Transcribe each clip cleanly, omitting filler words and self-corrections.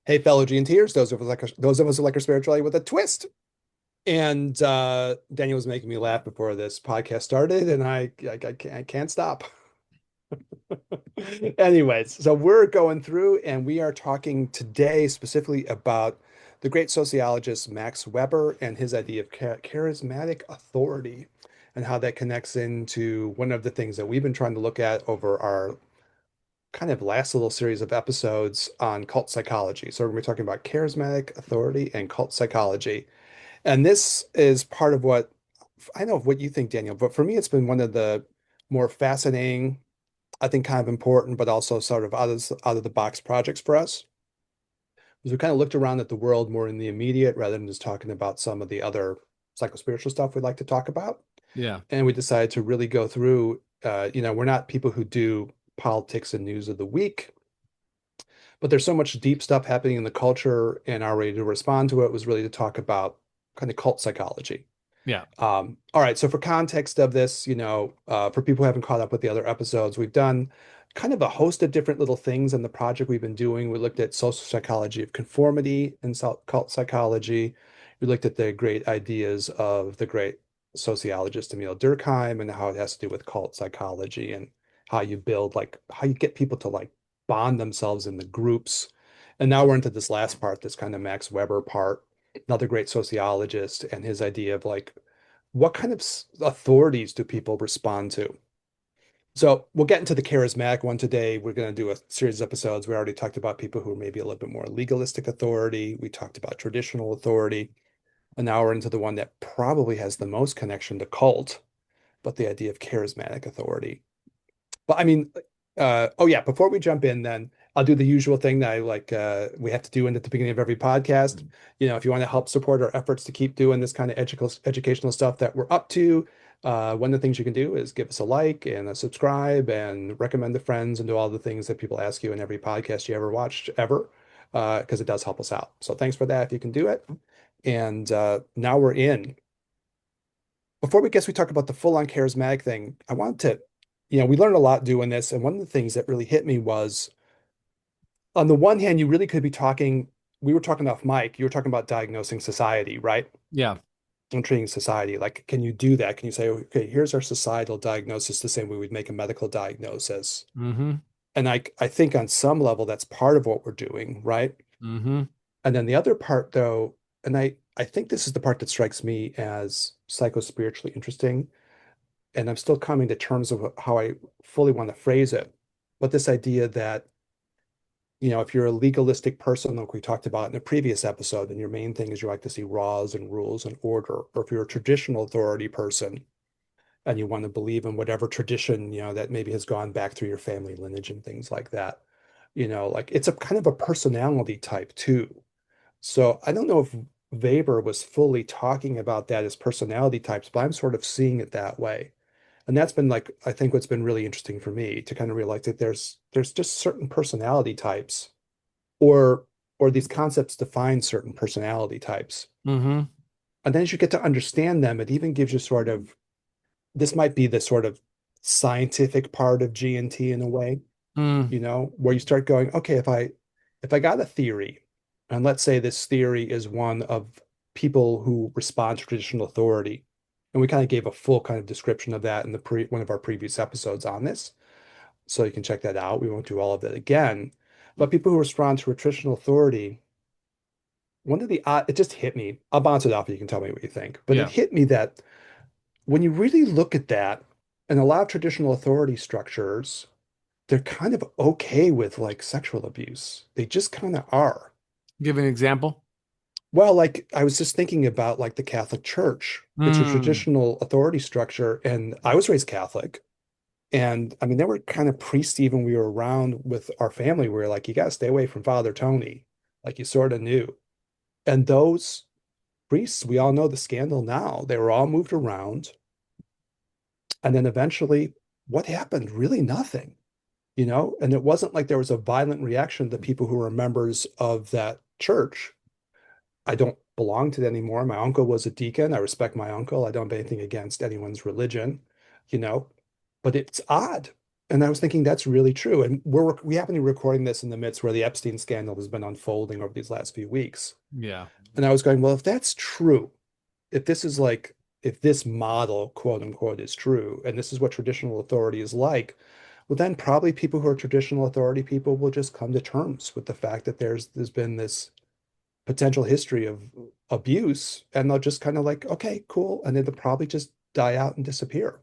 Hey, fellow G&Ters, those of us who like our spirituality with a twist. And Daniel was making me laugh before this podcast started, and I can't stop. Anyways, so we're going through, and we are talking today specifically about the great sociologist Max Weber and his idea of charismatic authority, and how that connects into one of the things that we've been trying to look at over our kind of last little series of episodes on cult psychology. So we're going to be talking about charismatic authority and cult psychology. And this is part of what I know of what you think, Daniel, but for me, it's been one of the more fascinating, I think kind of important, but also sort of out of the box projects for us. Because we kind of looked around at the world more in the immediate rather than just talking about some of the other psychospiritual stuff we'd like to talk about. Yeah. And we decided to really go through, we're not people who do politics and news of the week, but there's so much deep stuff happening in the culture, and our way to respond to it was really to talk about kind of cult psychology. Yeah. All right, so for context of this, for people who haven't caught up with the other episodes, we've done kind of a host of different little things in the project we've been doing. We looked at social psychology of conformity and cult psychology. We looked at the great ideas of the great sociologist Emil Durkheim and how it has to do with cult psychology and how you build, like, how you get people to like bond themselves in the groups. And now we're into this last part, this kind of Max Weber part, another great sociologist, and his idea of like what kind of authorities do people respond to? So we'll get into the charismatic one today. We're going to do a series of episodes. We already talked about people who are maybe a little bit more legalistic authority. We talked about traditional authority. And now we're into the one that probably has the most connection to cult, but the idea of charismatic authority. But I mean, oh yeah, before we jump in, then I'll do the usual thing that I like we have to do in at the beginning of every podcast. If you want to help support our efforts to keep doing this kind of educational stuff that we're up to, one of the things you can do is give us a like and a subscribe and recommend to friends and do all the things that people ask you in every podcast you ever watched ever, because it does help us out. So thanks for that if you can do it. And now we're in. Before we talk about the full-on charismatic thing, I wanted to, we learned a lot doing this, and one of the things that really hit me was, on the one hand, you really could be talking, we were talking off mic, you were talking about diagnosing society, right? Yeah. And treating society. Like, can you do that? Can you say, okay, here's our societal diagnosis, the same way we'd make a medical diagnosis? Mm-hmm. And I think on some level that's part of what we're doing, right? Mm-hmm. And then the other part, though, and I think this is the part that strikes me as psycho-spiritually interesting, and I'm still coming to terms of how I fully want to phrase it. But this idea that, if you're a legalistic person, like we talked about in a previous episode, and your main thing is you like to see laws and rules and order, or if you're a traditional authority person and you want to believe in whatever tradition, that maybe has gone back through your family lineage and things like that, like it's a kind of a personality type too. So I don't know if Weber was fully talking about that as personality types, but I'm sort of seeing it that way. And that's been like, I think what's been really interesting for me to kind of realize that there's just certain personality types, or these concepts define certain personality types. Mm-hmm. And then as you get to understand them, it even gives you sort of, this might be the sort of scientific part of G&T in a way, Mm. where you start going, okay, if I got a theory, and let's say this theory is one of people who respond to traditional authority, and we kind of gave a full kind of description of that in the one of our previous episodes on this, so you can check that out. We won't do all of that again. But people who respond to a traditional authority, one of the it just hit me. I'll bounce it off. You can tell me what you think. But it Yeah. hit me that when you really look at that, and a lot of traditional authority structures, they're kind of okay with like sexual abuse. They just kind of are. Give an example. Well, like I was just thinking about like the Catholic Church. It's a Mm. traditional authority structure, and I was raised Catholic. And I mean, there were kind of priests even we were around with our family. We were like, you got to stay away from Father Tony. Like you sort of knew. And those priests, we all know the scandal now. They were all moved around. And then eventually, what happened? Really nothing, And it wasn't like there was a violent reaction to people who were members of that church. I don't belong to it anymore. My uncle was a deacon. I respect my uncle. I don't have anything against anyone's religion, you know, but it's odd. And I was thinking that's really true. And we happen to be recording this in the midst where the Epstein scandal has been unfolding over these last few weeks. Yeah. And I was going, well, if that's true, if this is like, if this model, quote unquote, is true, and this is what traditional authority is like, well, then probably people who are traditional authority people will just come to terms with the fact that there's been this potential history of abuse, and they'll just kind of like, okay, cool, and then they'll probably just die out and disappear.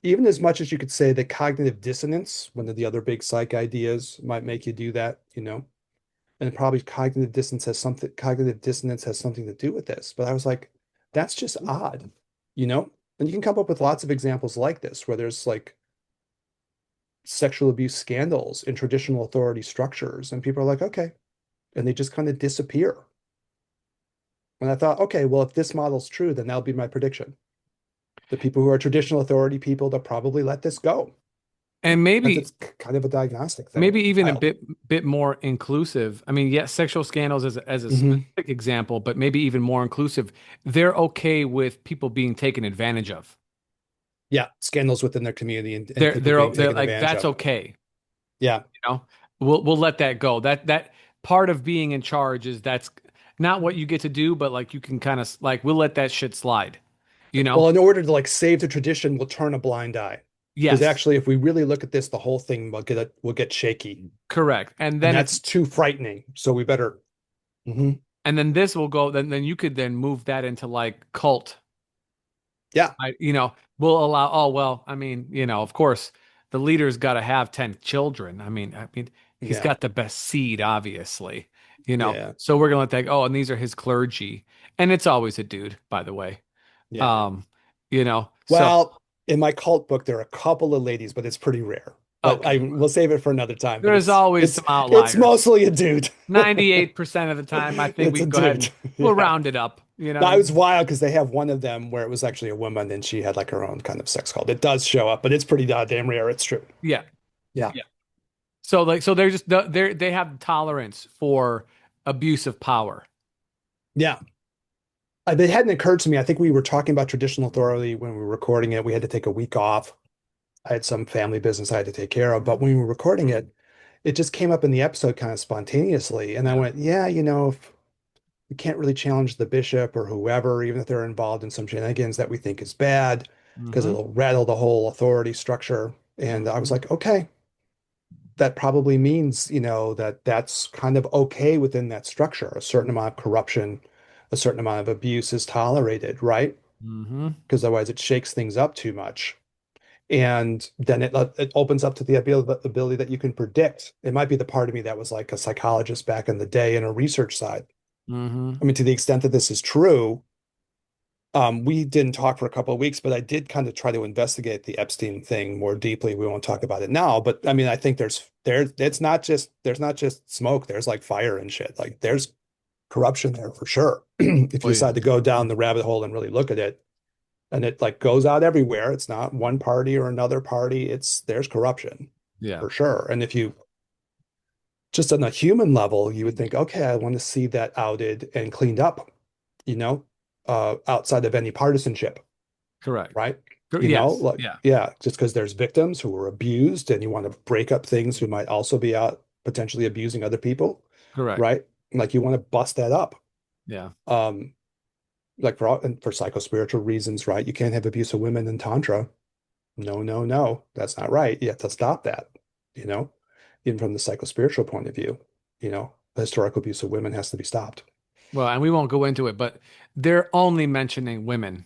Even as much as you could say that cognitive dissonance, one of the other big psych ideas, might make you do that, and probably cognitive dissonance has something to do with this. But I was like, that's just odd, you know? And you can come up with lots of examples like this where there's like sexual abuse scandals in traditional authority structures, and people are like, okay, and they just kind of disappear. And I thought, okay, well, if this model's true, then that'll be my prediction. The people who are traditional authority people, they'll probably let this go And because maybe it's kind of a diagnostic thing. maybe even a Wild. bit more inclusive. I mean, yes, sexual scandals as a Hmm. specific example, but maybe even more inclusive. They're okay with people being taken advantage of. Yeah, scandals within their community and people being They're taken like advantage that's of. okay. Yeah, You know, we'll let that go. That part of being in charge is that's not what you get to do, but like you can kind of like we'll let that shit slide. You know? well, in order to like save the tradition, we'll turn a blind eye. Because Yes, actually, if we really look at this, the whole thing will get shaky, correct. And and then it's that's too frightening. So we better. Mhm. and then this will go. Then you could then move that into like cult. Yeah, We'll allow. Oh well, I mean, of course, the leader's got to have 10 children. I mean, he's yeah, got the best seed, obviously. yeah, So we're gonna let that. Oh, and these are his clergy, and it's always a dude, by the way. yeah. Um, so Well, in my cult book, there are a couple of ladies, but it's pretty rare. But I okay, we'll save it for another time. But there's it's always it's some it's outliers. mostly a dude. 98% of the time, I think It's we a can go ahead dude. and we'll Yeah. round it up. You know what No, I it was mean? wild because they have one of them where it was actually a woman and she had like her own kind of sex cult. It does show up, but it's pretty goddamn rare. It's true. Yeah, Yeah. yeah. So they're just they have tolerance for abuse of power. Yeah. It hadn't occurred to me. I think we were talking about traditional authority when we were recording it. We had to take a week off. I had some family business I had to take care of. But when we were recording it, it just came up in the episode kind of spontaneously. And I Yeah. went, yeah, if we can't really challenge the bishop or whoever, even if they're involved in some shenanigans that we think is bad, because Mm-hmm. it'll rattle the whole authority structure. And I was Mm-hmm. like, okay, that probably means, that that's kind of okay within that structure. A certain amount of corruption, a certain amount of abuse is tolerated, right? Mm-hmm. Because otherwise it shakes things up too much. And then it opens up to the ability that you can predict. It might be the part of me that was like a psychologist back in the day in a research side. Mm-hmm. I mean, to the extent that this is true, we didn't talk for a couple of weeks, but I did kind of try to investigate the Epstein thing more deeply. We won't talk about it now, but I mean, I think there's not just smoke. There's like fire and shit. Like there's corruption there for sure. If Oh you decide to yes. go down the rabbit hole and really look at it, and it like goes out everywhere. It's not one party or another party. There's corruption Yeah. for sure. And if you just on a human level, you would think, okay, I want to see that outed and cleaned up, you know, outside of any partisanship, Correct. right? Yes. Like, Yeah. yeah, just because there's victims who were abused and you want to break up things who might also be out potentially abusing other people, Correct. right? Like you want to bust that up. Yeah. Um, like and for psychospiritual reasons, right? You can't have abuse of women in Tantra. No, no, no, that's not right. You have to stop that, you know, even from the psychospiritual point of view, the historical abuse of women has to be stopped. Well, and we won't go into it, but they're only mentioning women.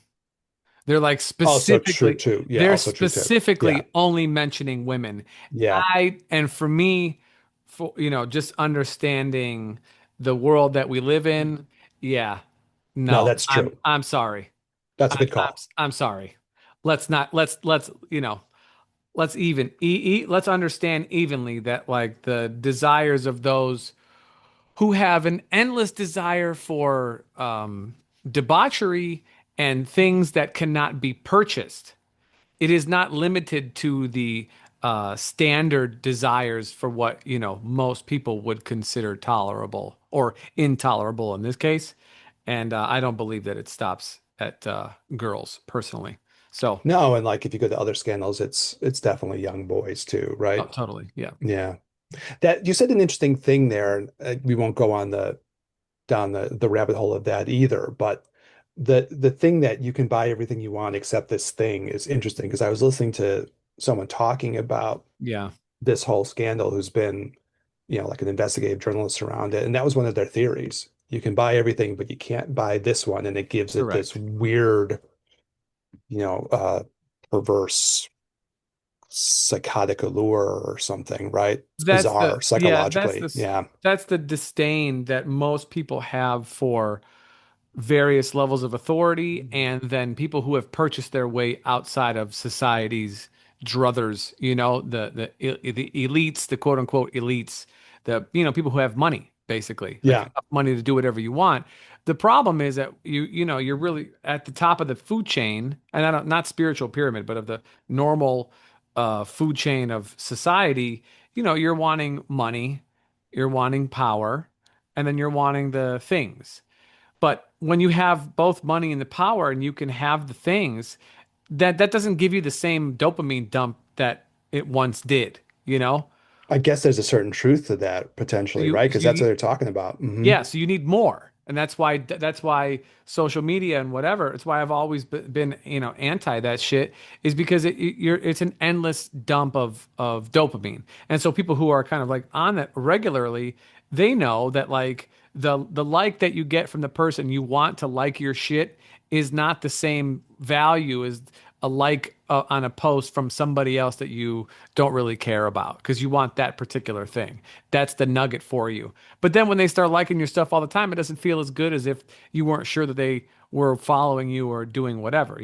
They're like Also true specifically, too. Yeah, they're also true too. Yeah, specifically only mentioning women. yeah. And for me, for just understanding the world that we live in, yeah, No, no, that's true. I'm sorry. That's a good call. I'm sorry. Let's even let's understand evenly that like the desires of those who have an endless desire for debauchery and things that cannot be purchased. It is not limited to the standard desires for what most people would consider tolerable or intolerable in this case. And I don't believe that it stops at girls personally. So, No, and like if you go to other scandals, it's definitely young boys too, oh, right? totally. Yeah. Yeah. That you said an interesting thing there, and we won't go on the down the rabbit hole of that either, but the thing that you can buy everything you want except this thing is interesting because I was listening to someone talking about Yeah. this whole scandal who's been, like an investigative journalist around it, and that was one of their theories. You can buy everything, but you can't buy this one, and it gives it this Correct. weird, you know, uh, perverse psychotic allure or something, right? It's That's the bizarre yeah, psychologically. Yeah. that's the disdain that most people have for various levels of authority, and then people who have purchased their way outside of society's druthers, the elites, the quote unquote elites, the people who have money, basically, like Yeah. enough money to do whatever you want. The problem is that you're really at the top of the food chain, and I don't, not spiritual pyramid, but of the normal food chain of society. You're wanting money, you're wanting power, and then you're wanting the things. But when you have both money and the power and you can have the things, that doesn't give you the same dopamine dump that it once did, you know? I guess there's a certain truth to that potentially, right? Because that's what You they're talking about. yeah, so you need more. And that's why social media and whatever, it's why I've always been, anti that shit is because it's an endless dump of dopamine. And so people who are kind of like on that regularly, they know that like the like that you get from the person you want to like your shit is not the same value as a like on a post from somebody else that you don't really care about because you want that particular thing. That's the nugget for you. But then when they start liking your stuff all the time, it doesn't feel as good as if you weren't sure that they were following you or doing whatever.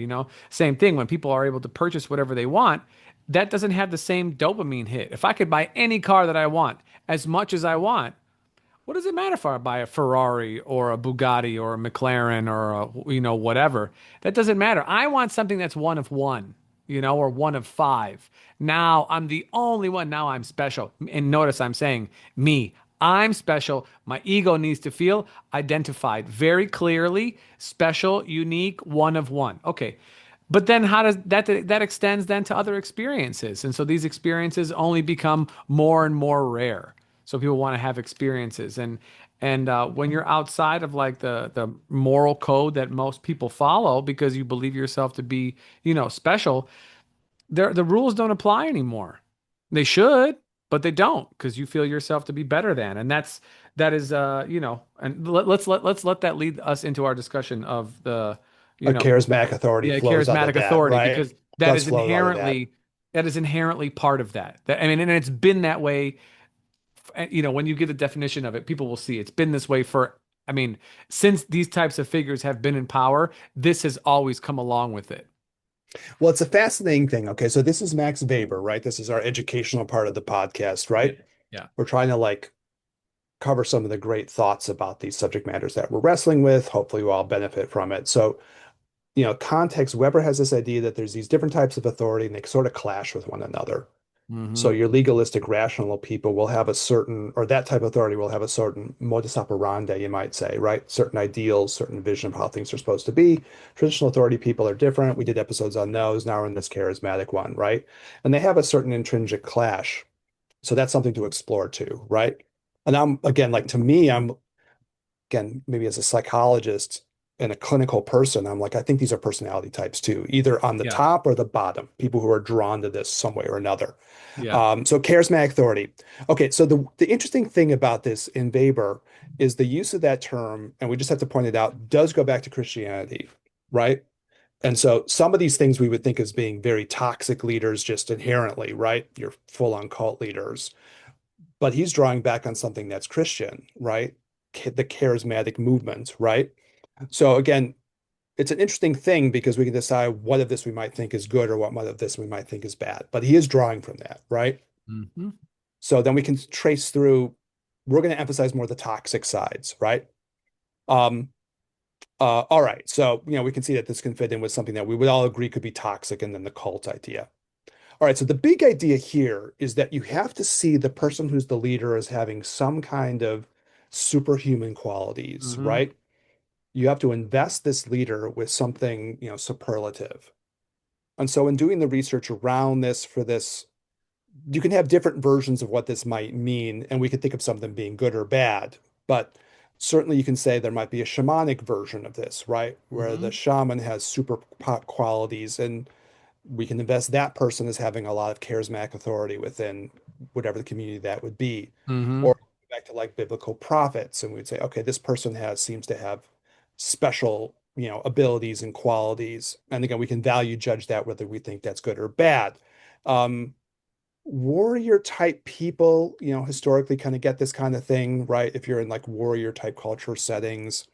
Same thing when people are able to purchase whatever they want, that doesn't have the same dopamine hit. If I could buy any car that I want as much as I want, what does it matter if I buy a Ferrari or a Bugatti or a McLaren or whatever? That doesn't matter. I want something that's one of one, or one of five. Now I'm the only one. Now I'm special. And notice I'm saying me. I'm special. My ego needs to feel identified very clearly, special, unique, one of one. Okay. But then how does that extends then to other experiences? And so these experiences only become more and more rare. So people want to have experiences, and when you're outside of like the moral code that most people follow because you believe yourself to be, special, the rules don't apply anymore. They should, but they don't because you feel yourself to be better than. And that is and let's let that lead us into our discussion of the, you A know, charismatic authority yeah, flows out of charismatic that, authority, right? because that Does is flow out of that. inherently part of that. I mean, and it's been that way. When you give the definition of it, people will see it's been this way for, I mean, since these types of figures have been in power, this has always come along with it. Well, it's a fascinating thing. Okay, so this is Max Weber, right? This is our educational part of the podcast, Yeah. right? Yeah. We're trying to like cover some of the great thoughts about these subject matters that we're wrestling with. Hopefully, we'll all benefit from it. So, context, Weber has this idea that there's these different types of authority and they sort of clash with one another. So Hmm. your legalistic, rational people will have a certain, or that type of authority will have a certain modus operandi, you might say, right? Certain ideals, certain vision of how things are supposed to be. Traditional authority people are different. We did episodes on those. Now we're in this charismatic one, right? And they have a certain intrinsic clash. So that's something to explore too, right? And I'm, again, like to me, I'm, again, maybe as a psychologist and a clinical person, I'm like, I think these are personality types too, either on the Yeah. top or the bottom, people who are drawn to this some way or another. Yeah. So charismatic authority. Okay, so the interesting thing about this in Weber is the use of that term, and we just have to point it out, does go back to Christianity, right? And so some of these things we would think as being very toxic leaders just inherently, right? You're full on cult leaders. But he's drawing back on something that's Christian, right? The charismatic movement, right? So again, it's an interesting thing because we can decide what of this we might think is good or what of this we might think is bad. But he is drawing from that, right? Hmm. So then we can trace through, we're going to emphasize more the toxic sides, right? Um, all right. So, we can see that this can fit in with something that we would all agree could be toxic and then the cult idea. All right. So the big idea here is that you have to see the person who's the leader as having some kind of superhuman qualities, Hmm. right? You have to invest this leader with something, superlative. And so in doing the research around this for this, you can have different versions of what this might mean, and we could think of something being good or bad. But certainly you can say there might be a shamanic version of this, right? Where the Hmm. shaman has super qualities, and we can invest that person as having a lot of charismatic authority within whatever the community that would be. Hmm. Or back to like biblical prophets, and we'd say, okay, this person has seems to have special, abilities and qualities. And again, we can value judge that whether we think that's good or bad. Um, Warrior type people, historically kind of get this kind of thing, right? If you're in like warrior type culture settings,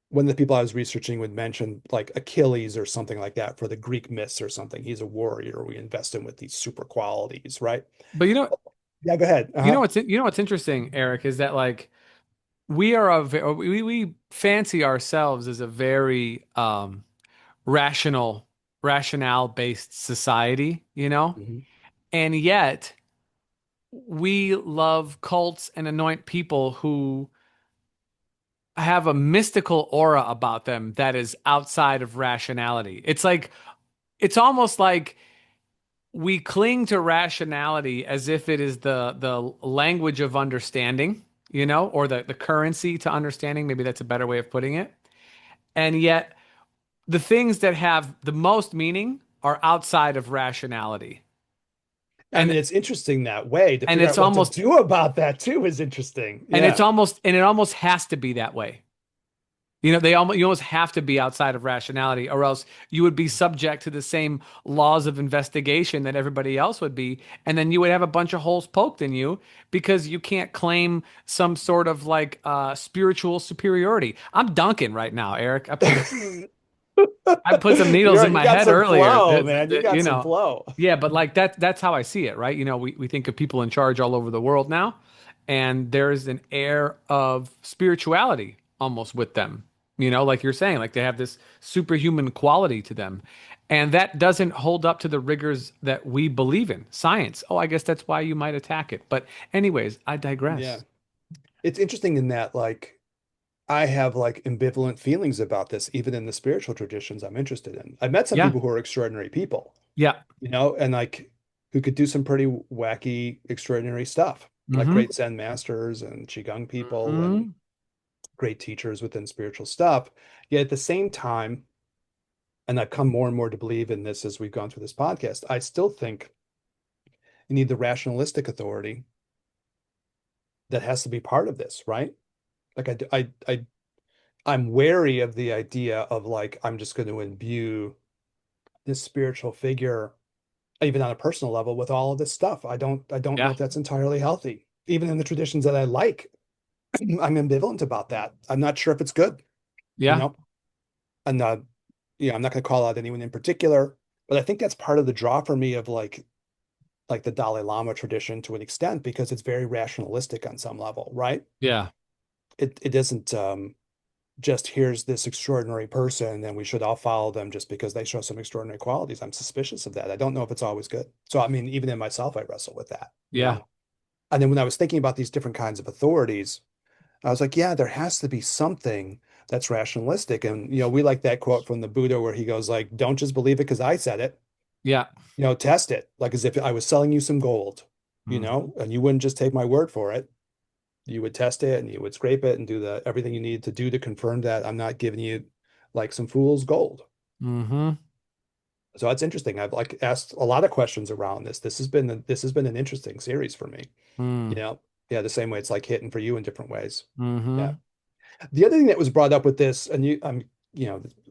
one of the people I was researching would mention like Achilles or something like that for the Greek myths or something. He's a warrior. We invest him with these super qualities, right? But Yeah, go ahead. you know what's interesting, Eric, is that like we fancy ourselves as a very rational, rationale based society, you know, Mhm. and yet we love cults and anoint people who have a mystical aura about them that is outside of rationality. It's almost like we cling to rationality as if it is the language of understanding, you know, or the currency to understanding. Maybe that's a better way of putting it. And yet the things that have the most meaning are outside of rationality. I And mean, it's interesting that way to and figure it's out what to almost do about that too is interesting. and it's Yeah. almost and it almost has to be that way. You know, you almost have to be outside of rationality, or else you would be subject to the same laws of investigation that everybody else would be, and then you would have a bunch of holes poked in you because you can't claim some sort of like spiritual superiority. I'm dunking right now, Eric. I put some needles in You my got head some earlier. flow, man. You got You some know, flow. yeah, but like that's how I see it, right? You know, we think of people in charge all over the world now, and there's an air of spirituality almost with them. You know, like you're saying, like they have this superhuman quality to them. And that doesn't hold up to the rigors that we believe in. Science. Oh, I guess that's why you might attack it. But anyways, I Yeah. digress. It's interesting in that, like, I have like ambivalent feelings about this, even in the spiritual traditions I'm interested in. I met some Yeah. people who are extraordinary people, Yeah. and like who could do some pretty wacky, extraordinary stuff, like Mm-hmm. great Zen masters and Qigong people and Mm-hmm. great teachers within spiritual stuff. Yet at the same time, and I've come more and more to believe in this as we've gone through this podcast, I still think you need the rationalistic authority that has to be part of this, right? Like I'm wary of the idea of like I'm just going to imbue this spiritual figure, even on a personal level, with all of this stuff. I don't know Yeah. if that's entirely healthy. Even in the traditions that I like, I'm ambivalent about that. I'm not sure if it's good, you Yeah. know. And I'm not going to call out anyone in particular, but I think that's part of the draw for me of like the Dalai Lama tradition to an extent because it's very rationalistic on some level, right? Yeah. It isn't just here's this extraordinary person and we should all follow them just because they show some extraordinary qualities. I'm suspicious of that. I don't know if it's always good. So I mean, even in myself, I wrestle with that, Yeah. And then when I was thinking about these different kinds of authorities, I was like, yeah, there has to be something that's rationalistic. And we like that quote from the Buddha where he goes like, don't just believe it because I said it, Yeah. test it. Like as if I was selling you some gold, Mhm. and you wouldn't just take my word for it. You would test it and you would scrape it and do the everything you need to do to confirm that I'm not giving you like some fool's gold. Mm-hmm. So that's interesting. I've like asked a lot of questions around this. This has been an interesting series for me. You Mm. know, yeah, the same way it's like hitting for you in different ways. Yeah. Mm-hmm. The other thing that was brought up with this, and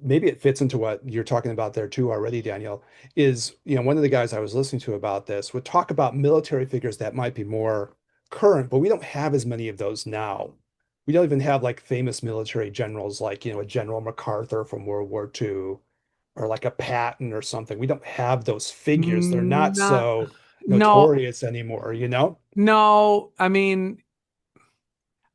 maybe it fits into what you're talking about there too already, Daniel, is, one of the guys I was listening to about this would talk about military figures that might be more current, but we don't have as many of those now. We don't even have like famous military generals like, a General MacArthur from World War II or like a Patton or something. We don't have those figures. They're not Not, so no, notorious anymore? no. I mean,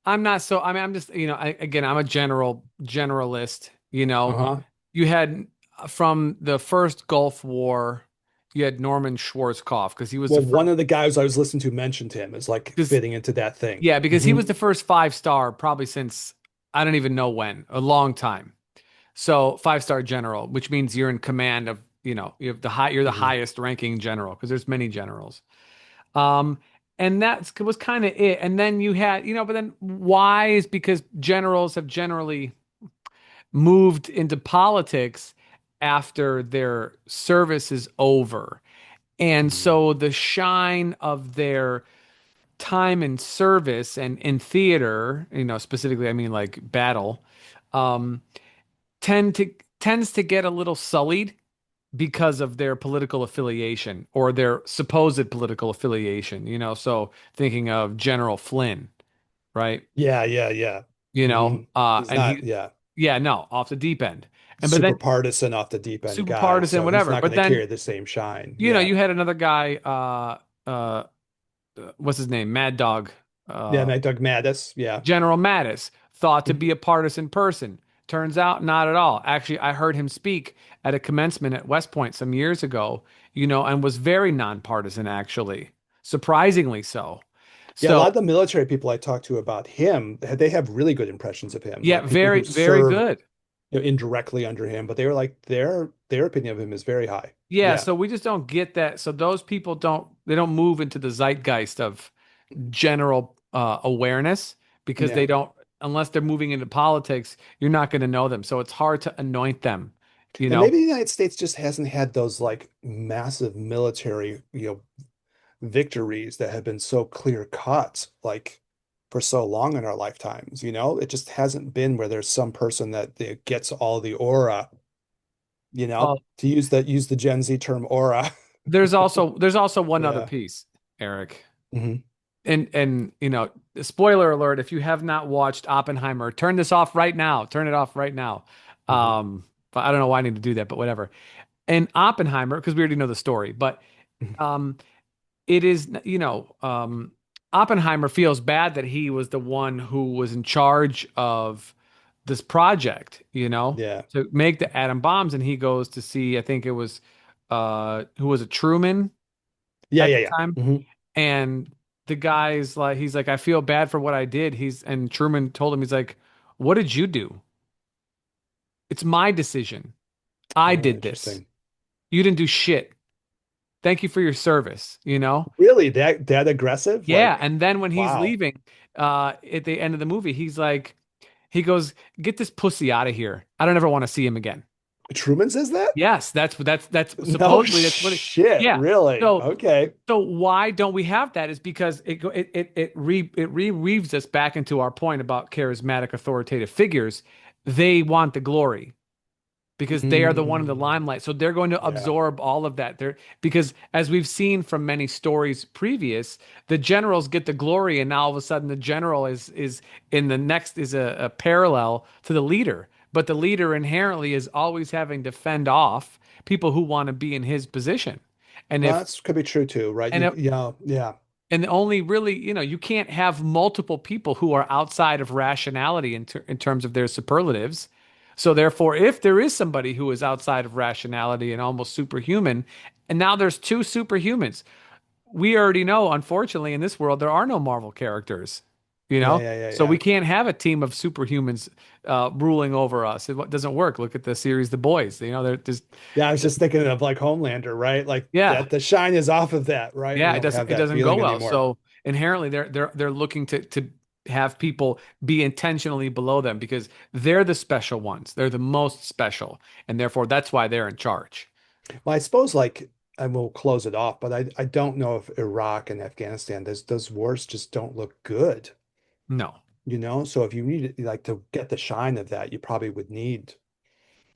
I'm not so. I mean, I'm just, again, I'm a generalist. You know, Uh-huh. you had from the first Gulf War, you had Norman Schwarzkopf because he was the Well, first. one of the guys I was listening to mentioned him as like Because fitting into that thing. yeah, because he Hmm. was the first five-star probably since I don't even know when, a long time. So five-star general, which means you're in command of, you have the high, you're the Hmm. highest ranking general because there's many generals. Um, and that was kind of it. And then you had, but then why is because generals have generally moved into politics after their service is over. And Hmm. so the shine of their time in service and in theater, specifically, I mean like battle, um, tend to tends to get a little sullied because of their political affiliation or their supposed political affiliation, so thinking of General Flynn, right? Yeah, yeah, yeah. Hmm. He's And not, he, yeah, yeah, no, off the deep end. And but super then partisan off the deep end super guy, partisan, so he's whatever. not But going to then, carry the same shine. Yeah. you had another guy, uh, what's his name? Mad Dog, Yeah, uh, Matt Doug Mattis. Yeah. General Mattis, thought to Mhm. be a partisan person. Turns out not at all. Actually, I heard him speak at a commencement at West Point some years ago, and was very nonpartisan, actually, surprisingly so. Yeah, a lot of So, the military people I talk to about him, they have really good impressions of him, yeah, like people very, who very served, good. indirectly under him, but they were like their opinion of him is very high. Yeah, Yeah. so we just don't get that. So those people they don't move into the zeitgeist of general awareness because they Yeah. don't, unless they're moving into politics, you're not going to know them. So it's hard to anoint them, you And know? maybe the United States just hasn't had those like massive military, victories that have been so clear cut, like for so long in our lifetimes, It just hasn't been where there's some person that gets all the aura, to use the Gen Z term aura. There's also one other Yeah. piece, Eric. Hmm. And spoiler alert, if you have not watched Oppenheimer, turn this off right now. Turn it off right now. Hmm. But I don't know why I need to do that, but whatever. And Oppenheimer, because we already know the story, but um it is, Oppenheimer feels bad that he was the one who was in charge of this project, Yeah. to make the atom bombs. And he goes to see, I think it was, who was it, Truman Yeah, at yeah, the yeah. time. Hmm. And the guy's like, he's like, I feel bad for what I did. And Truman told him, he's like, what did you do? It's my decision. I Oh, did this. interesting. You didn't do shit. Thank you for your service. Really, that aggressive? Yeah, Like, and then when he's wow. leaving, at the end of the movie, he goes, "Get this pussy out of here. I don't ever want to see him again." Truman says that? Yes, that's No supposedly that's what it. shit, Yeah. really? So Okay. so why don't we have that? Is because it reweaves us back into our point about charismatic authoritative figures. They want the glory because they are the one in the Mm, limelight. So they're going to yeah. absorb all of that. They're because as we've seen from many stories previous, the generals get the glory, and now all of a sudden the general is in the next is a parallel to the leader. But the leader inherently is always having to fend off people who want to be in his position. And Well, if that's could be true too, right? and if, Yeah, yeah. and only really, you can't have multiple people who are outside of rationality in terms of their superlatives. So therefore, if there is somebody who is outside of rationality and almost superhuman, and now there's two superhumans, we already know, unfortunately, in this world, there are no Marvel characters, you Yeah, know? yeah, yeah, So we yeah. can't have a team of superhumans ruling over us. It doesn't work. Look at the series The Boys. They're just, Yeah, I was just thinking of like Homelander, right? Like yeah. that the shine is off of that, right? We Yeah, it don't doesn't have it that doesn't go feeling well. anymore. So inherently they're looking to have people be intentionally below them because they're the special ones. They're the most special, and therefore that's why they're in charge. Well, I suppose like and we'll close it off, but I don't know if Iraq and Afghanistan, those wars just don't look good, No. So if you need like to get the shine of that, you probably would need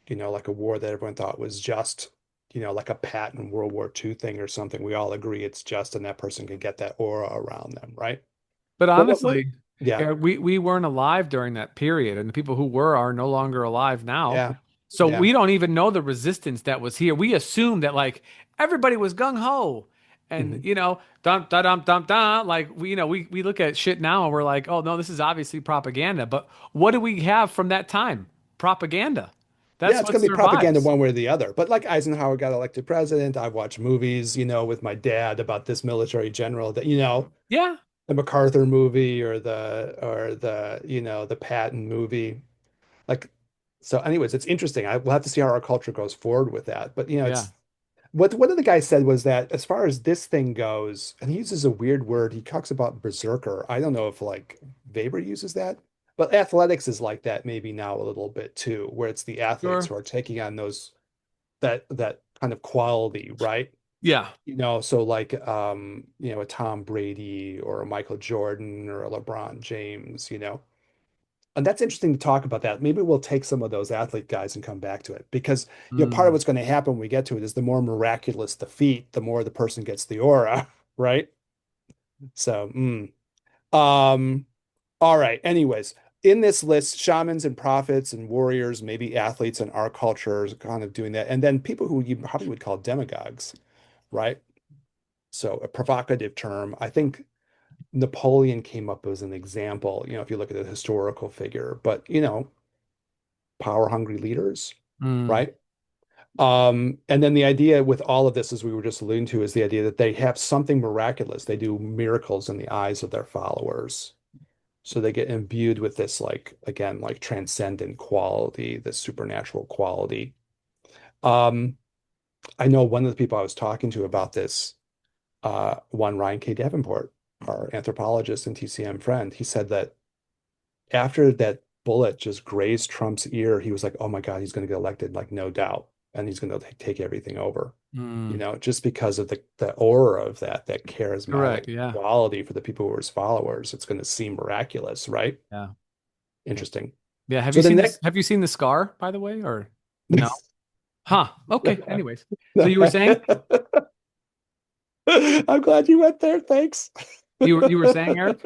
like a war that everyone thought was just, like a Patton World War II thing or something. We all agree it's just, and that person can get that aura around them, right? But What? honestly, Yeah, we weren't alive during that period, and the people who were are no longer alive now. yeah, So yeah. we don't even know the resistance that was here. We assumed that like everybody was gung ho, and Hmm. dum da dum dum dum. Like we look at shit now and we're like, oh no, this is obviously propaganda. But what do we have from that time? Propaganda. Yeah, That's it's what going to be propaganda survives. one way or the other. But like Eisenhower got elected president, I watched movies, with my dad about this military general that, Yeah. the MacArthur movie or the the Patton movie. Like, so anyways, it's interesting. We'll have to see how our culture goes forward with that. But Yeah. what one of the guys said was that as far as this thing goes, and he uses a weird word, he talks about berserker. I don't know if like Weber uses that, but athletics is like that maybe now a little bit too, where it's the athletes Sure. who are taking on those that kind of quality, right? Yeah. So like a Tom Brady or a Michael Jordan or a LeBron James, And that's interesting to talk about that. Maybe we'll take some of those athlete guys and come back to it because, part of Mm. what's going to happen when we get to it is the more miraculous the feat, the more the person gets the aura, right? So, um, all right. Anyways, in this list, shamans and prophets and warriors, maybe athletes in our culture is kind of doing that. And then people who you probably would call demagogues, right? So a provocative term. I think Napoleon came up as an example, if you look at a historical figure, but power hungry leaders, Mm. right? And then the idea with all of this, as we were just alluding to, is the idea that they have something miraculous. They do miracles in the eyes of their followers. So they get imbued with this, like, again, like transcendent quality, this supernatural quality. Um, I know one of the people I was talking to about this, one Ryan K. Davenport, our anthropologist and TCM friend, he said that after that bullet just grazed Trump's ear, he was like, "Oh my God, he's going to get elected, like no doubt, and he's going to take everything over." Mm. Just because of the aura of that charismatic Correct. Yeah. quality for the people who are his followers, it's going to seem miraculous, right? Yeah. Interesting. Yeah. Have you So the seen this? next, Have you seen the scar, by the way, or no? Huh. Okay. Anyways, so you were saying I'm glad you went there. Thanks. you were saying, Eric?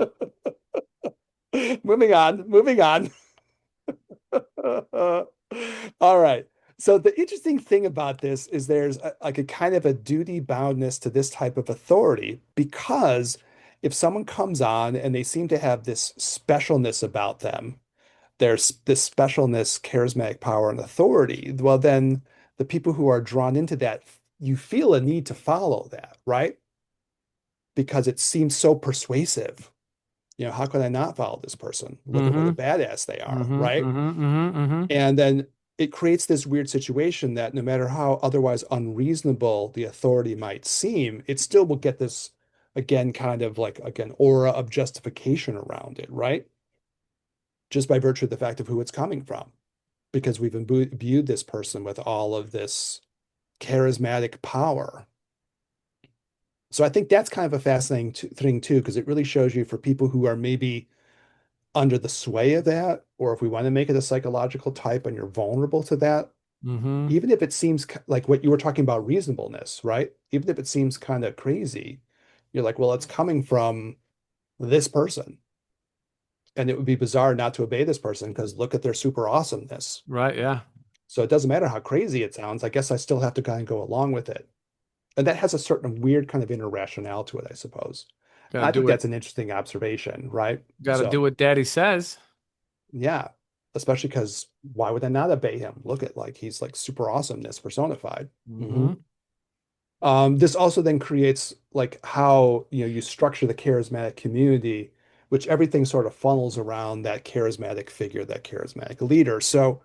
Moving on, moving on. All right. So the interesting thing about this is there's like a kind of a duty boundness to this type of authority because if someone comes on and they seem to have this specialness about them, there's this specialness, charismatic power, and authority, well, then the people who are drawn into that, you feel a need to follow that, right? Because it seems so persuasive. How could I not follow this person? Look at what a Mm-hmm. badass they are, Mm-hmm. right? Mm-hmm. Mm-hmm. Mm-hmm. And then it creates this weird situation that no matter how otherwise unreasonable the authority might seem, it still will get this, again, kind of like, again, aura of justification around it, right? Just by virtue of the fact of who it's coming from, because we've imbued this person with all of this charismatic power. So I think that's kind of a fascinating thing too, because it really shows you for people who are maybe under the sway of that, or if we want to make it a psychological type and you're vulnerable to that, Mm-hmm. even if it seems like what you were talking about reasonableness, right? Even if it seems kind of crazy, you're like, well, it's coming from this person. And it would be bizarre not to obey this person because look at their super awesomeness. Right. Yeah. So it doesn't matter how crazy it sounds. I guess I still have to kind of go along with it. And that has a certain weird kind of inner rationale to it, I suppose. Gotta I think do it. that's an interesting observation, right? Gotta do So, what Daddy says. yeah, especially because why would I not obey him? Look at like he's like super awesomeness personified. Mm-hmm. Mhm. This also then creates like how you structure the charismatic community, which everything sort of funnels around that charismatic figure, that charismatic leader. So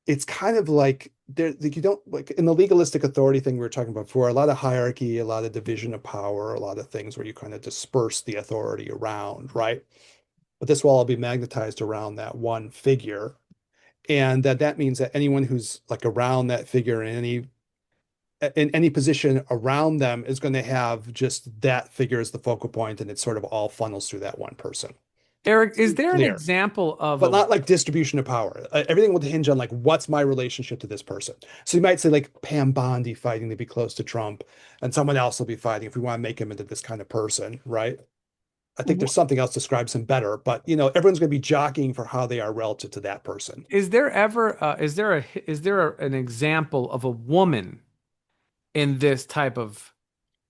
it's kind of like there like you don't like in the legalistic authority thing we were talking about before, a lot of hierarchy, a lot of division of power, a lot of things where you kind of disperse the authority around, right? But this will all be magnetized around that one figure. And that means that anyone who's like around that figure in any position around them is going to have just that figure as the focal point, and it sort of all funnels through that one person. Eric, is Seems there an clear, example of but a not like distribution of power. Everything will hinge on like what's my relationship to this person. So you might say like Pam Bondi fighting to be close to Trump, and someone else will be fighting if we want to make him into this kind of person, right? I think there's something else describes him better, but everyone's going to be jockeying for how they are relative to that person. is there ever is there an example of a woman in this type of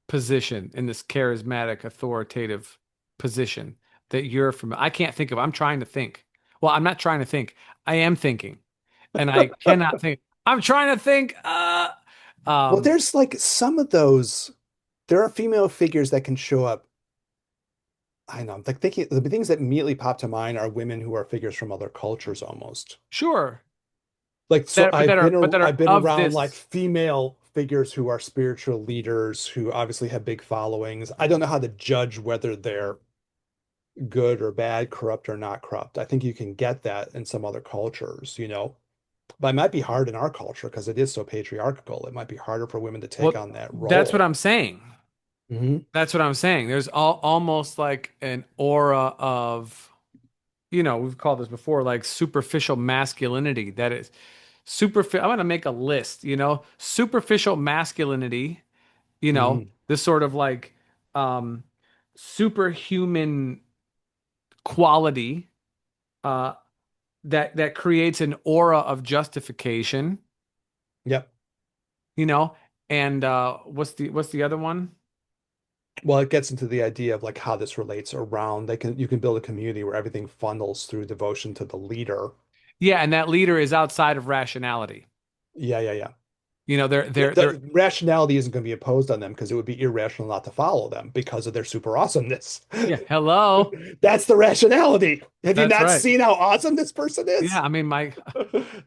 position, in this charismatic, authoritative position that you're from? I can't think of. I'm trying to think. Well, I'm not trying to think. I am thinking, and I cannot think. I'm trying to think. Well, Um, there's like some of those. There are female figures that can show up. I know, I'm like thinking the things that immediately pop to mind are women who are figures from other cultures almost. sure, Like so but I've been that are I've been of around like this. female figures who are spiritual leaders who obviously have big followings. I don't know how to judge whether they're good or bad, corrupt or not corrupt. I think you can get that in some other cultures, but it might be hard in our culture because it is so patriarchal. It might be harder for women to take Well, on that that's what role. I'm saying. Hmm. That's what I'm saying. There's almost like an aura of, we've called this before, like superficial masculinity. That is superficial. I'm going to make a list, superficial masculinity, Hmm. this sort of like um, superhuman quality uh, that creates an aura of justification, Yep. you know, and what's the other one? Well, it gets into the idea of like how this relates around. You can build a community where everything funnels through devotion to the leader. Yeah, and that leader is outside of rationality. Yeah, yeah, yeah. They're The rationality isn't going to be imposed on them because it would be irrational not to follow them because of their super awesomeness. yeah, hello. That's the rationality. Have you That's not right. seen how awesome this person Yeah, is? I mean my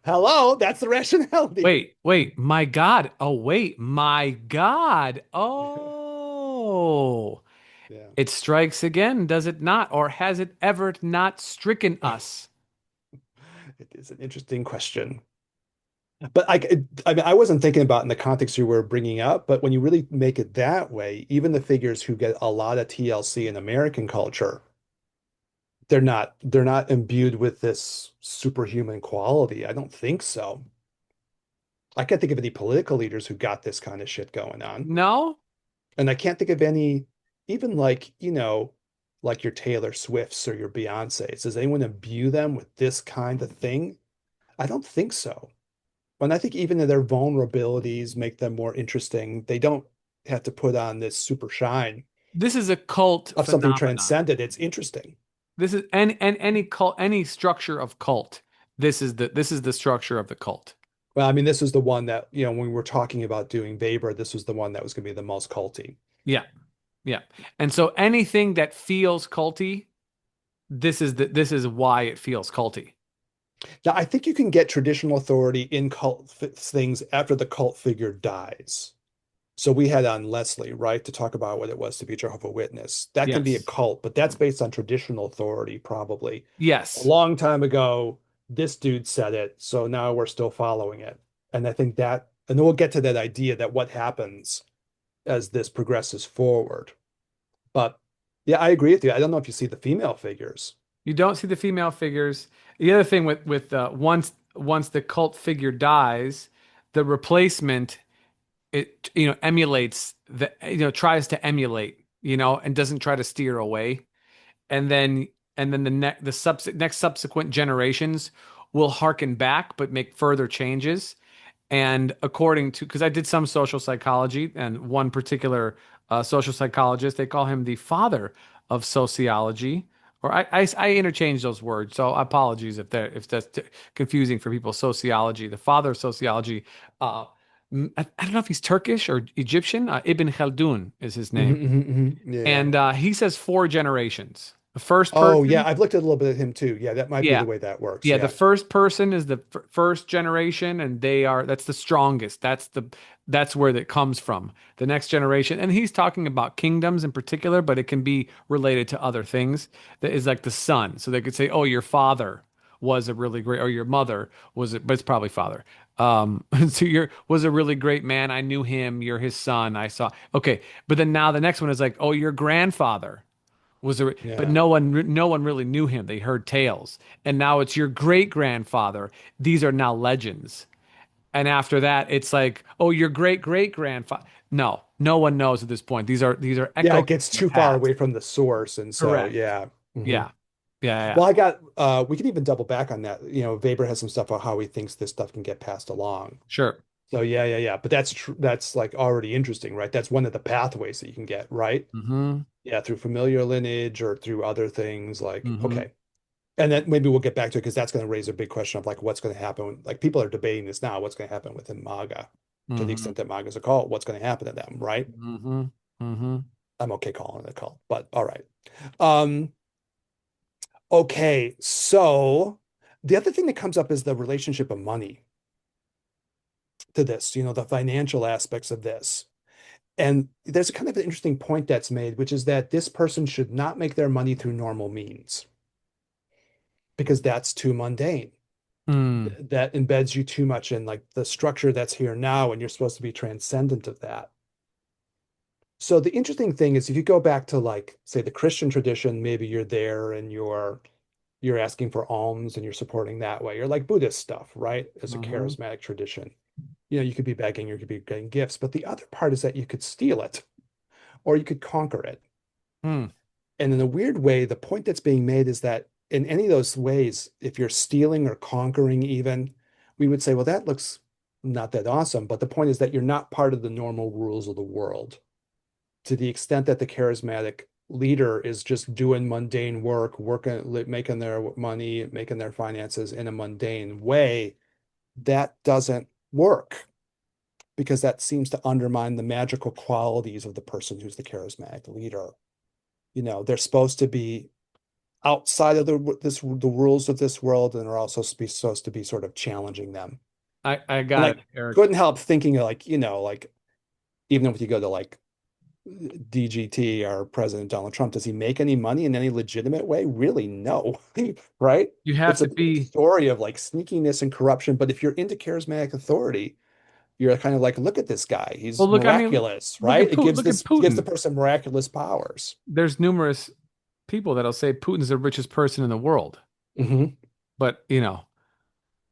Hello, that's the rationality. wait, my God. Oh, wait, my God. Oh. Yeah, It strikes again, does it not? Or has it ever not stricken us? it is an interesting question. But I mean, I wasn't thinking about in the context you were bringing up, but when you really make it that way, even the figures who get a lot of TLC in American culture, they're not imbued with this superhuman quality. I don't think so. I can't think of any political leaders who got this kind of shit going on. No? And I can't think of any, even like, like your Taylor Swifts or your Beyoncés. Does anyone imbue them with this kind of thing? I don't think so. And I think even their vulnerabilities make them more interesting. They don't have to put on this super shine This is a cult of something phenomenon. transcendent. It's interesting. This is any cult, any structure of cult. This is the structure of the cult. Well, I mean, this is the one that, when we were talking about doing Weber, this was the one that was going to be the most culty. Yeah, yeah. And so anything that feels culty, this is why it feels culty. Now, I think you can get traditional authority in things after the cult figure dies. So we had on Leslie, right, to talk about what it was to be Jehovah Witness. That can be a Yes. cult, but that's based on traditional authority, probably. A Yes. long time ago, this dude said it, so now we're still following it. And I think and then we'll get to that idea that what happens as this progresses forward. But yeah, I agree with you. I don't know if you see the female figures. You don't see the female figures. The other thing with once the cult figure dies, the replacement it emulates tries to emulate and doesn't try to steer away, and then next subsequent generations will harken back but make further changes. And according to, because I did some social psychology, and one particular social psychologist, they call him the father of sociology, or I interchange those words. So apologies if that's confusing for people. Sociology, the father of sociology. I don't know if he's Turkish or Egyptian. Ibn Khaldun is his Mhm, name, mhm, mhm. Yeah, yeah. and he says four generations. The first Oh, yeah. person, I've looked at a little bit of him too. Yeah, that might be yeah, the way that works. yeah, the Yeah. first person is the first generation, and that's the strongest. That's where that comes from. The next generation, and he's talking about kingdoms in particular, but it can be related to other things. That is like the son. So they could say, "Oh, your father was a really great," or your mother was, but it's probably father. So your was a really great man. I knew him. You're his son. I saw. Okay, but then now the next one is like, "Oh, your grandfather." But Yeah. no one really knew him. They heard tales. And now it's your great grandfather. These are now legends. And after that, it's like, oh, your great great grandfather. No one knows at this point. These are Yeah, echoes it gets from the too far past. away from the source. And so, Correct. yeah. Hmm. Yeah. Yeah. Yeah. Well, we can even double back on that. Weber has some stuff about how he thinks this stuff can get passed along. Sure. So, yeah, yeah, yeah. But that's true. That's like already interesting, right? That's one of the pathways that you can get, right? Mm-hmm. Yeah, through familiar lineage or through other things like, Mm-hmm. okay. And then maybe we'll get back to it because that's going to raise a big question of like what's going to happen. Like people are debating this now. What's going to happen within MAGA to the Mm-hmm. extent that MAGA is a cult? What's going to happen to them, right? Mm-hmm. Mm-hmm. I'm okay calling it a cult, but all right. Um, okay, so the other thing that comes up is the relationship of money. to this, the financial aspects of this. And there's kind of an interesting point that's made, which is that this person should not make their money through normal means because that's too mundane. Mm, That embeds you too much in like the structure that's here now, and you're supposed to be transcendent of that. So the interesting thing is if you go back to like, say, the Christian tradition, maybe you're there and you're asking for alms and you're supporting that way, or like Buddhist stuff, right? As a hmm charismatic tradition. You could be begging, you could be getting gifts, but the other part is that you could steal it or you could conquer it. mm, And in a weird way, the point that's being made is that in any of those ways, if you're stealing or conquering, even, we would say, well, that looks not that awesome. But the point is that you're not part of the normal rules of the world. To the extent that the charismatic leader is just doing mundane work, working, making their money, making their finances in a mundane way, that doesn't work because that seems to undermine the magical qualities of the person who's the charismatic leader. They're supposed to be outside of the rules of this world and are also supposed to be sort of challenging them. I And got I it, Eric. couldn't help thinking like, like even if you go to like DGT or President Donald Trump, does he make any money in any legitimate way? Really, no. Right? You have It's a to big be. story of like sneakiness and corruption. But if you're into charismatic authority, you're kind of like, look at this guy. Well, He's look, I mean, miraculous, right? It gives Look at the Putin. person miraculous powers. There's numerous people that'll say Putin's the richest person in the world, Hmm. but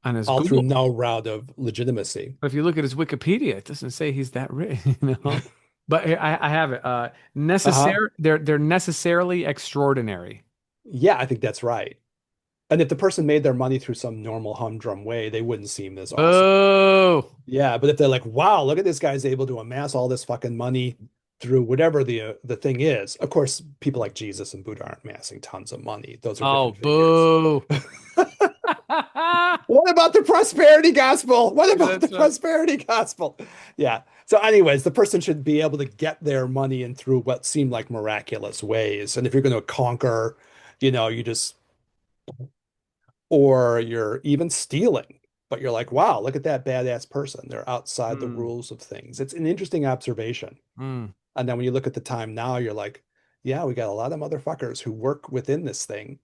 on his All through Google, no route of legitimacy. but if you look at his Wikipedia, it doesn't say he's that rich, you know. But here, I have it. Uh-huh. They're necessarily extraordinary. Yeah, I think that's right. And if the person made their money through some normal humdrum way, they wouldn't seem this awesome. Oh, Yeah, but if they're like, wow, look at this guy's able to amass all this fucking money through whatever the thing is. Of course, people like Jesus and Buddha aren't amassing tons of money. Those are oh, different figures. boo. What about the prosperity gospel? What about the That's right. prosperity gospel? Yeah. So, anyways, the person should be able to get their money in through what seem like miraculous ways. And if you're going to conquer, you just or you're even stealing, but you're like, wow, look at that badass person. They're outside the Mm, rules of things. It's an interesting observation. mm, And then when you look at the time now, you're like, yeah, we got a lot of motherfuckers who work within this thing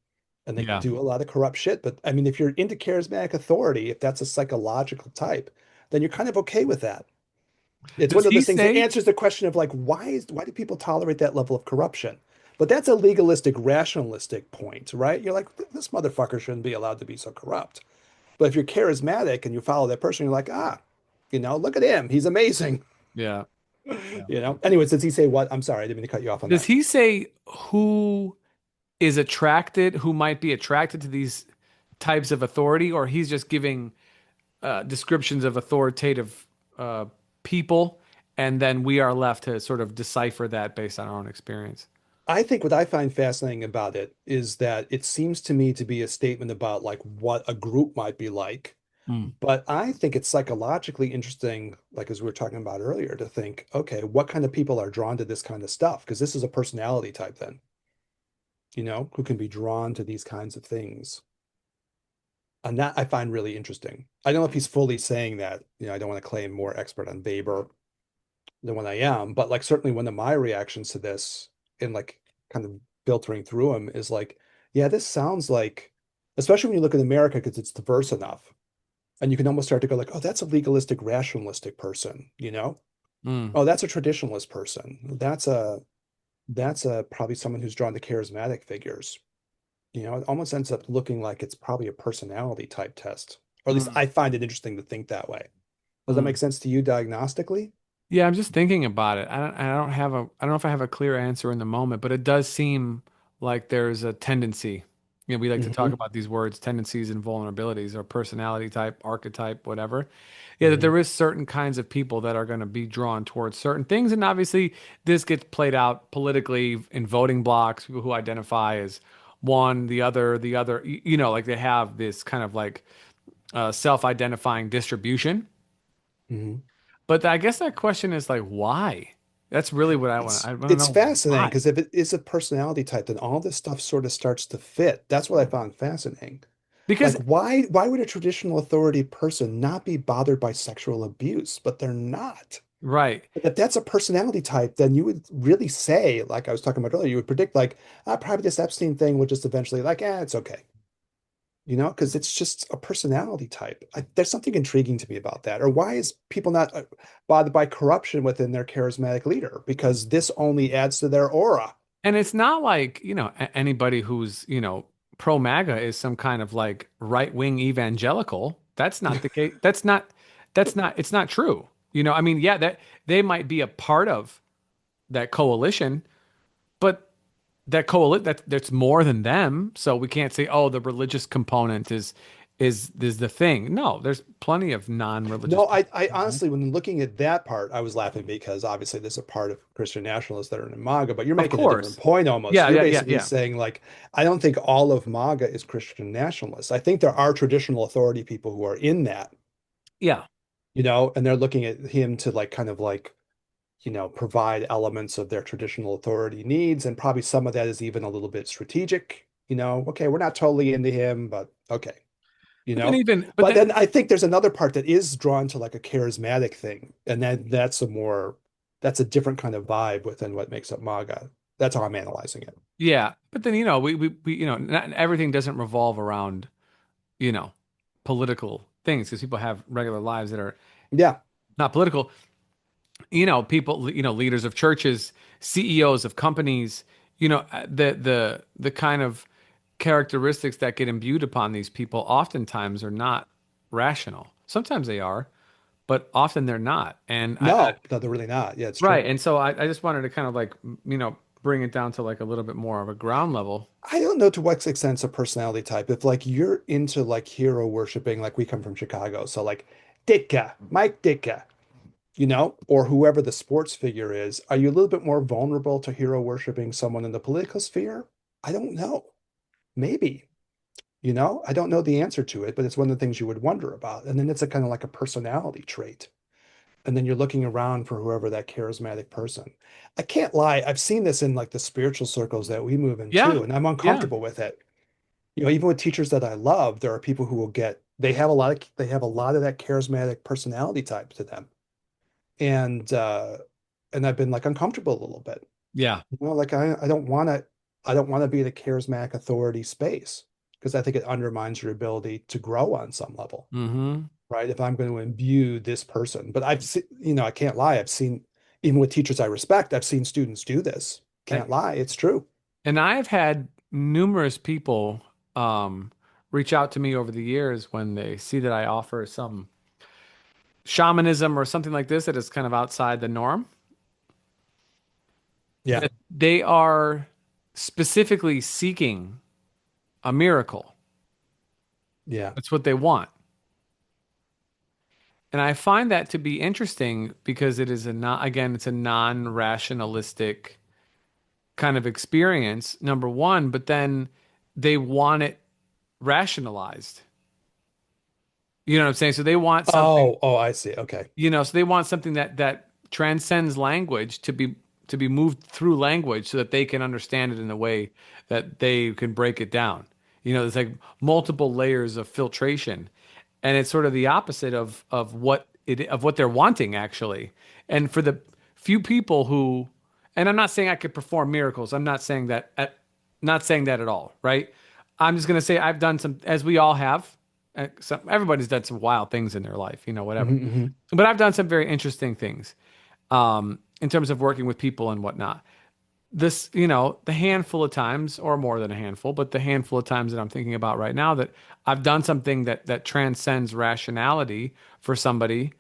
and they yeah. do a lot of corrupt shit. But I mean, if you're into charismatic authority, if that's a psychological type, then you're kind of okay with that. It's Does one of he those things that say? answers the question of like, why do people tolerate that level of corruption? But that's a legalistic, rationalistic point, right? You're like, this motherfucker shouldn't be allowed to be so corrupt. But if you're charismatic and you follow that person, you're like, look at him. He's amazing. Yeah. Yeah. Anyways, does he say what? I'm sorry, I didn't mean to cut you off on Does that. he say who might be attracted to these types of authority, or he's just giving descriptions of authoritative uh, people, and then we are left to sort of decipher that based on our own experience? I think what I find fascinating about it is that it seems to me to be a statement about like what a group might be like. Mm. But I think it's psychologically interesting, like as we were talking about earlier, to think, okay, what kind of people are drawn to this kind of stuff? Because this is a personality type then, who can be drawn to these kinds of things. And that I find really interesting. I don't know if he's fully saying that. I don't want to claim more expert on Weber than what I am, but like certainly one of my reactions to this and like kind of filtering through him is like, yeah, this sounds like, especially when you look at America, because it's diverse enough. And you can almost start to go like, oh, that's a legalistic, rationalistic person. Mm. Oh, that's a traditionalist person. That's a probably someone who's drawn to charismatic figures. It almost ends up looking like it's probably a personality type test. Or at least Mm. I find it interesting to think that way. Does that make Mm. sense to you diagnostically? Yeah, I'm just thinking about it. I don't know if I have a clear answer in the moment, but it does seem like there's a tendency. We like to talk Hmm. about these words, tendencies and vulnerabilities, or personality type, archetype, whatever. Yeah, that Hmm. there is certain kinds of people that are going to be drawn towards certain things, and obviously this gets played out politically in voting blocks, people who identify as one, the other. Like they have this kind of like self-identifying distribution. Hmm. But I guess that question is like, why? That's really what I want. It's I want to it's know fascinating why. because if it is a personality type, then all this stuff sort of starts to fit. That's what I found fascinating. Because Like, why would a traditional authority person not be bothered by sexual abuse? But they're not. right. If that's a personality type, then you would really say, like I was talking about earlier, you would predict like, probably this Epstein thing would just eventually like, it's okay. Because it's just a personality type. There's something intriguing to me about that. Or why is people not bothered by corruption within their charismatic leader? Because this only adds to their aura. And it's not like, anybody who's, pro MAGA is some kind of like right-wing evangelical. That's not the case. It's not true. I mean, yeah, that they might be a part of that coalition, but that's more than them. So we can't say, oh, the religious component is the thing. No, there's plenty of non-religious No, I, people. I honestly, when looking at that part, I was laughing because obviously there's a part of Christian nationalists that are in MAGA, but you're Of making a different course. point almost. Yeah, You're yeah, yeah, basically yeah. saying, like, I don't think all of MAGA is Christian nationalists. I think there are traditional authority people who are in that, Yeah. and they're looking at him to like kind of like, provide elements of their traditional authority needs. And probably some of that is even a little bit strategic, okay, we're not totally into him, but okay, you But then know. even but But then then I think there's another part that is drawn to like a charismatic thing, and that's a different kind of vibe within what makes up MAGA. That's how I'm analyzing it. yeah, but then we not everything doesn't revolve around, you know, political things because people have regular lives that are Yeah, not political. People, leaders of churches, CEOs of companies, the kind of characteristics that get imbued upon these people oftentimes are not rational. Sometimes they are, but often they're not. And no, they're really not. Yeah, it's right. true. And so I just wanted to kind of like, bring it down to like a little bit more of a ground level. I don't know to what extent it's a personality type. If like you're into like hero worshiping, like we come from Chicago, so like Ditka, Mike Ditka, or whoever the sports figure is, are you a little bit more vulnerable to hero worshiping someone in the political sphere? I don't know. Maybe. I don't know the answer to it, but it's one of the things you would wonder about. And then it's a kind of like a personality trait. And then you're looking around for whoever that charismatic person. I can't lie, I've seen this in like the spiritual circles that we move Yeah. into, and I'm Yeah. uncomfortable with it. Even with teachers that I love, there are people who will get they have a lot of that charismatic personality type to them. And I've been like uncomfortable a little bit. Yeah. Like I don't want to be the charismatic authority space because I think it undermines your ability to grow on some level, Hmm. right? If I'm going to imbue this person. But I've seen, I can't lie. I've seen, even with teachers I respect, I've seen students do this. And, Can't lie. It's true. and I've had numerous people reach out to me over the years when they see that I offer some shamanism or something like this that is kind of outside the norm, Yeah. that they are specifically seeking a miracle. Yeah. That's what they want. And I find that to be interesting because it is again, it's a non-rationalistic kind of experience, number one, but then they want it rationalized. You know what I'm saying? So they want something, Oh, I see. Okay. so they want something that transcends language to be moved through language so that they can understand it in a way that they can break it down. There's like multiple layers of filtration, and it's sort of the opposite of what they're wanting actually. And for the few people who, and I'm not saying I could perform miracles. I'm not saying that not saying that at all, right? I'm just gonna say I've done some, as we all have. Everybody's done some wild things in their life, whatever. Hmm. Hmm. But I've done some very interesting things in terms of working with people and whatnot. The handful of times, or more than a handful, but the handful of times that I'm thinking about right now that I've done something that transcends rationality for somebody,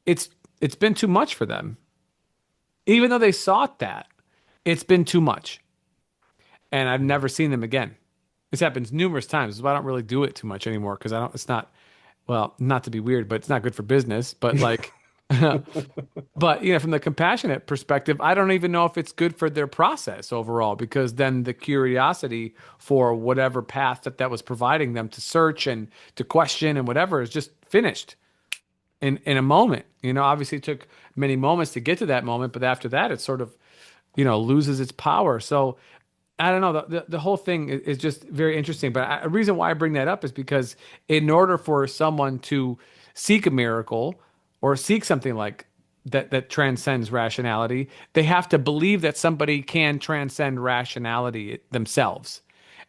it's it's been too much for them. Even though they sought that, it's been too much. And I've never seen them again. This happens numerous times. So I don't really do it too much anymore because I don't, it's not, well, not to be weird, but it's not good for business. But like, but from the compassionate perspective, I don't even know if it's good for their process overall because then the curiosity for whatever path that was providing them to search and to question and whatever is just finished in a moment. Obviously it took many moments to get to that moment, but after that it sort of, loses its power. So I don't know. The whole thing is just very interesting. But a reason why I bring that up is because in order for someone to seek a miracle or seek something like that transcends rationality, they have to believe that somebody can transcend rationality themselves.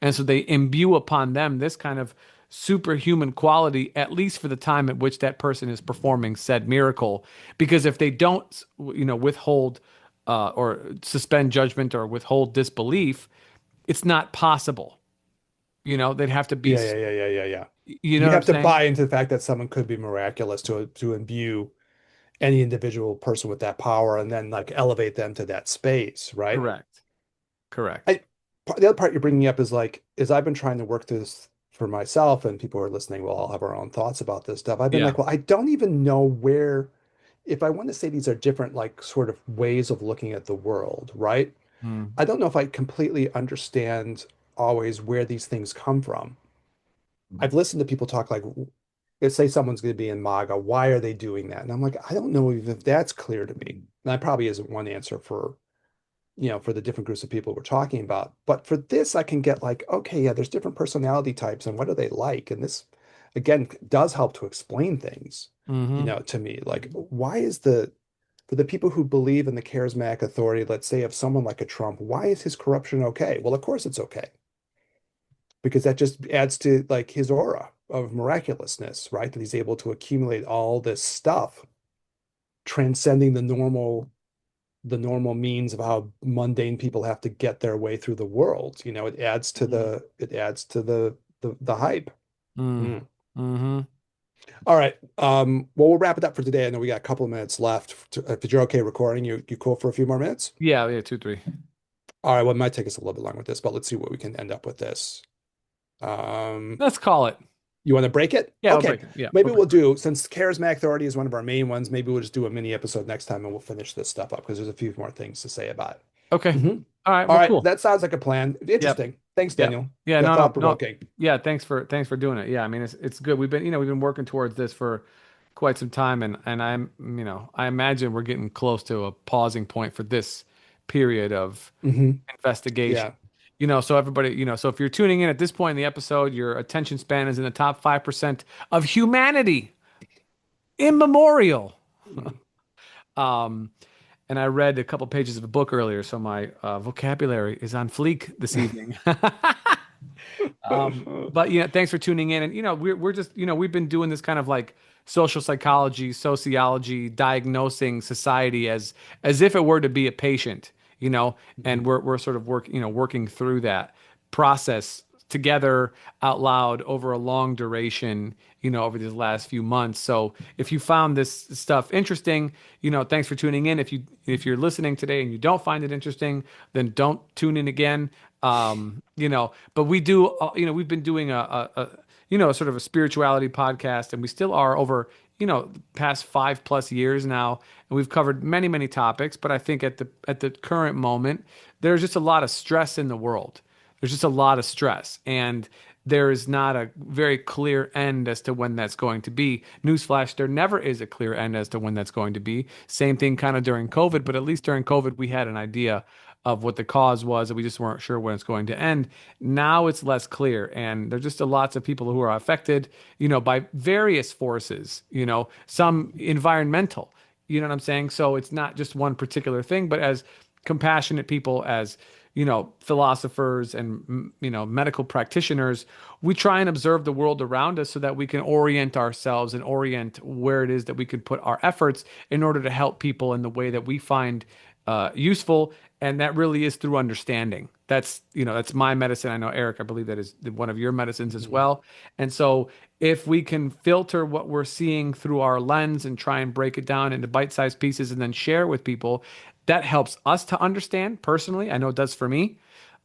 And so they imbue upon them this kind of superhuman quality, at least for the time at which that person is performing said miracle. Because if they don't, withhold or suspend judgment or withhold disbelief, it's not possible. They'd have to be, Yeah, yeah, yeah, yeah, yeah, yeah. you know You'd what I'm have to saying? buy into the fact that someone could be miraculous to imbue any individual person with that power and then like elevate them to that space, right? Correct. Correct. I the other part you're bringing up is like is I've been trying to work through this for myself and people who are listening will all have our own thoughts about this stuff. I've been Yeah. like, well, I don't even know where if I want to say these are different like sort of ways of looking at the world, right? Mm. I don't know if I completely understand always where these things come from. I've listened to people talk like, let's say someone's going to be in MAGA, why are they doing that? And I'm like, I don't know if that's clear to me. And that probably isn't one answer for, for the different groups of people we're talking about. But for this, I can get like, okay, yeah, there's different personality types and what are they like? And this, again, does help to explain things, Hmm. to me. Like, why is for the people who believe in the charismatic authority, let's say of someone like a Trump, why is his corruption okay? Well, of course it's okay because that just adds to like his aura of miraculousness, right? That he's able to accumulate all this stuff, transcending the normal means of how mundane people have to get their way through the world. It adds to the hype. Mm. Mm. Hmm. All right. Well, we'll wrap it up for today. I know we got a couple of minutes left. If you're okay recording, you cool for a few more minutes? Yeah, yeah, 2, 3. All right. Well, it might take us a little bit longer with this, but let's see what we can end up with this. Um, Let's call it. You want to break it? Yeah, we'll Okay. break it. Yeah, Maybe we'll break we'll it. do, since charismatic authority is one of our main ones, maybe we'll just do a mini episode next time and we'll finish this stuff up because there's a few more things to say about Okay. it. All right. All Well, right. cool. That sounds like a plan. Yep. Interesting. Thanks, Yep. Daniel. Yeah, Yeah, no, no, no. thought-provoking. Yeah, thanks for doing it. Yeah, I mean it's good. We've been working towards this for quite some time and I imagine we're getting close to a pausing point for this period of Hmm. investigation. Yeah. So everybody, so if you're tuning in at this point in the episode, your attention span is in the top 5% of humanity, immemorial. Mm. Um, and I read a couple pages of a book earlier, so my vocabulary is on fleek this evening. But thanks for tuning in. And we're just we've been doing this kind of like social psychology, sociology, diagnosing society as if it were to be a patient, and we're sort of working through that process together out loud over a long duration, over these last few months. So if you found this stuff interesting, thanks for tuning in. If you're listening today and you don't find it interesting, then don't tune in again. But we do, we've been doing sort of a spirituality podcast, and we still are over, the past 5+ years now, and we've covered many, many topics. But I think at the current moment, there's just a lot of stress in the world. There's just a lot of stress, and there is not a very clear end as to when that's going to be. Newsflash, there never is a clear end as to when that's going to be. Same thing kind of during COVID, but at least during COVID, we had an idea of what the cause was, and we just weren't sure when it's going to end. Now it's less clear, and there's just lots of people who are affected, by various forces, some environmental, you know what I'm saying? So it's not just one particular thing, but as compassionate people, as philosophers and medical practitioners, we try and observe the world around us so that we can orient ourselves and orient where it is that we could put our efforts in order to help people in the way that we find useful, and that really is through understanding. That's my medicine. I know, Eric, I believe that is one of your medicines as Mhm. well. And so if we can filter what we're seeing through our lens and try and break it down into bite-sized pieces and then share it with people, that helps us to understand personally. I know it does for me.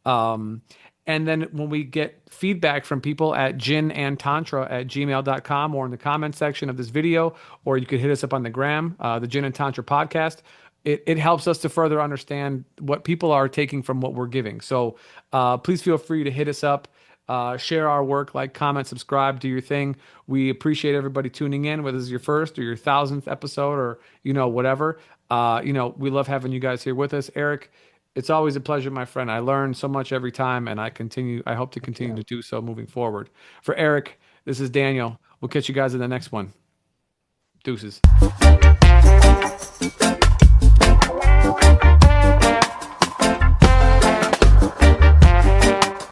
Um, and then when we get feedback from people at ginandtantra@gmail.com or in the comment section of this video, or you could hit us up on the gram, the Gin and Tantra podcast, it helps us to further understand what people are taking from what we're giving. So please feel free to hit us up, share our work, like, comment, subscribe, do your thing. We appreciate everybody tuning in, whether it's your first or your thousandth episode or, whatever. We love having you guys here with us. Eric, It's always a pleasure, my friend. I learn so much every time, and I hope to continue Yeah. to do so moving forward. For Eric, this is Daniel. We'll catch you guys in the next one. Deuces.